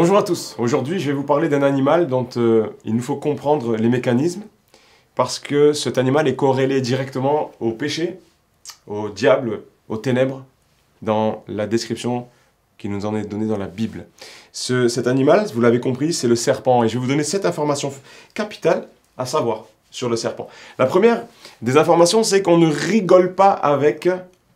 Bonjour à tous, aujourd'hui je vais vous parler d'un animal dont il nous faut comprendre les mécanismes parce que cet animal est corrélé directement au péché, au diable, aux ténèbres dans la description qui nous en est donnée dans la Bible. Cet animal, vous l'avez compris, c'est le serpent et je vais vous donner 7 informations capitales à savoir sur le serpent. La première des informations, c'est qu'on ne rigole pas avec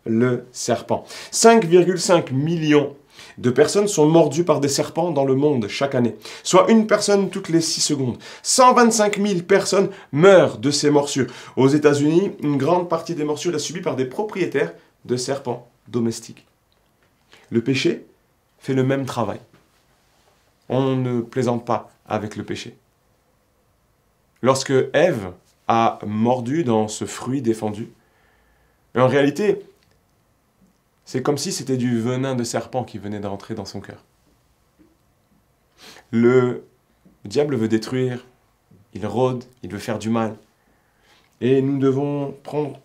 le serpent. 5,5 millions de personnes sont mordues par des serpents dans le monde chaque année, soit une personne toutes les 6 secondes. 125 000 personnes meurent de ces morsures. Aux États-Unis, une grande partie des morsures est subie par des propriétaires de serpents domestiques. Le péché fait le même travail. On ne plaisante pas avec le péché. Lorsque Ève a mordu dans ce fruit défendu, en réalité, c'est comme si c'était du venin de serpent qui venait d'entrer dans son cœur. Le diable veut détruire, il rôde, il veut faire du mal. Et nous devons prendre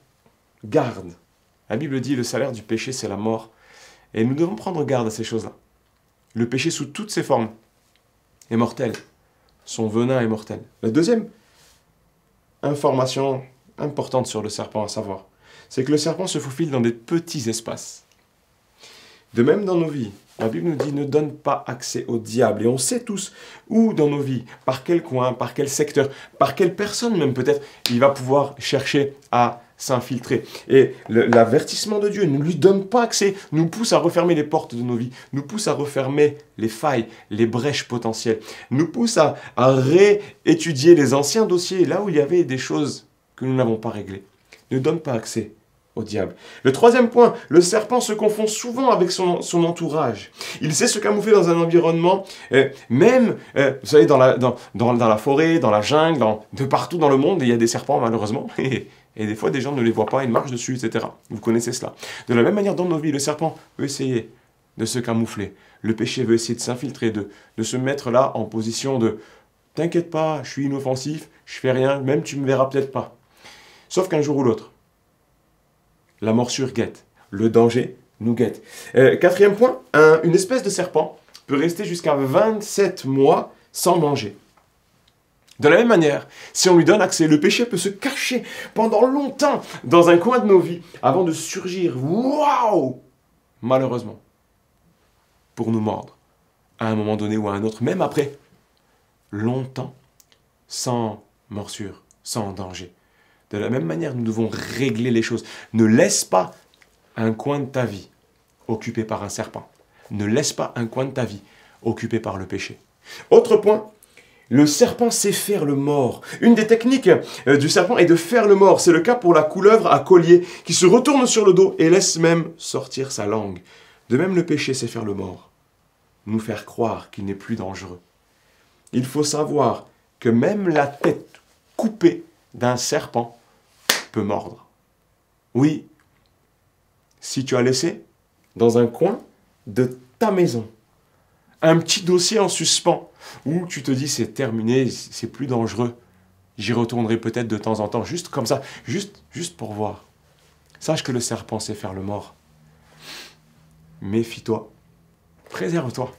garde. La Bible dit, le salaire du péché, c'est la mort. Et nous devons prendre garde à ces choses-là. Le péché sous toutes ses formes est mortel. Son venin est mortel. La deuxième information importante sur le serpent à savoir, c'est que le serpent se faufile dans des petits espaces. De même dans nos vies, la Bible nous dit ne donne pas accès au diable. Et on sait tous où dans nos vies, par quel coin, par quel secteur, par quelle personne même peut-être, il va pouvoir chercher à s'infiltrer. Et l'avertissement de Dieu ne lui donne pas accès, nous pousse à refermer les portes de nos vies, nous pousse à refermer les failles, les brèches potentielles, nous pousse à réétudier les anciens dossiers, là où il y avait des choses que nous n'avons pas réglées. Ne donne pas accès au diable. Le troisième point, le serpent se confond souvent avec son entourage. Il sait se camoufler dans un environnement, vous savez, dans la forêt, dans la jungle, de partout dans le monde, il y a des serpents malheureusement, et des fois des gens ne les voient pas, ils marchent dessus, etc. Vous connaissez cela. De la même manière, dans nos vies, le serpent veut essayer de se camoufler. Le péché veut essayer de s'infiltrer, de se mettre là en position de « T'inquiète pas, je suis inoffensif, je fais rien, même tu me verras peut-être pas. » Sauf qu'un jour ou l'autre, la morsure guette, le danger nous guette. Quatrième point, une espèce de serpent peut rester jusqu'à 27 mois sans manger. De la même manière, si on lui donne accès, le péché peut se cacher pendant longtemps dans un coin de nos vies avant de surgir, waouh, malheureusement, pour nous mordre à un moment donné ou à un autre, même après longtemps, sans morsure, sans danger. De la même manière, nous devons régler les choses. Ne laisse pas un coin de ta vie occupé par un serpent. Ne laisse pas un coin de ta vie occupé par le péché. Autre point, le serpent sait faire le mort. Une des techniques du serpent est de faire le mort. C'est le cas pour la couleuvre à collier qui se retourne sur le dos et laisse même sortir sa langue. De même, le péché sait faire le mort. Nous faire croire qu'il n'est plus dangereux. Il faut savoir que même la tête coupée d'un serpent peut mordre. Oui, si tu as laissé dans un coin de ta maison un petit dossier en suspens où tu te dis c'est terminé, c'est plus dangereux, j'y retournerai peut-être de temps en temps, juste comme ça, juste pour voir. Sache que le serpent sait faire le mort. Méfie-toi, préserve-toi,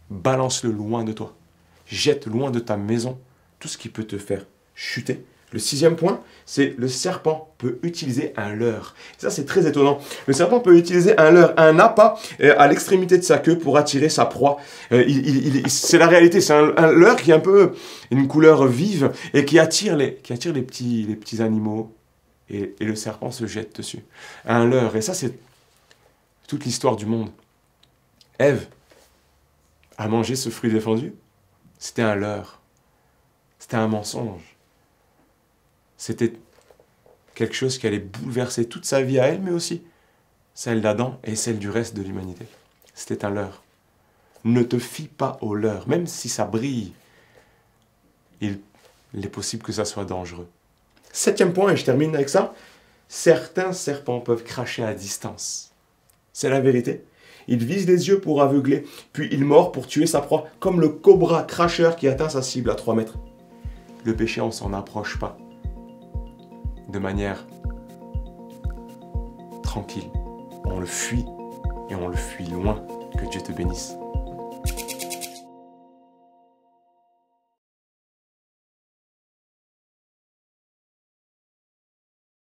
balance-le loin de toi, jette loin de ta maison tout ce qui peut te faire chuter. Le sixième point, c'est le serpent peut utiliser un leurre. Ça, c'est très étonnant. Le serpent peut utiliser un leurre, un appât à l'extrémité de sa queue pour attirer sa proie. C'est la réalité, c'est un leurre qui a un peu une couleur vive et qui attire les petits animaux. Et le serpent se jette dessus. Un leurre, et ça, c'est toute l'histoire du monde. Ève a mangé ce fruit défendu. C'était un leurre. C'était un mensonge. C'était quelque chose qui allait bouleverser toute sa vie à elle, mais aussi celle d'Adam et celle du reste de l'humanité. C'était un leurre. Ne te fie pas au leurre, même si ça brille. Il est possible que ça soit dangereux. Septième point, et je termine avec ça. Certains serpents peuvent cracher à distance. C'est la vérité. Il vise les yeux pour aveugler, puis il mord pour tuer sa proie, comme le cobra cracheur qui atteint sa cible à 3 mètres. Le péché, on ne s'en approche pas de manière tranquille. On le fuit et on le fuit loin. Que Dieu te bénisse.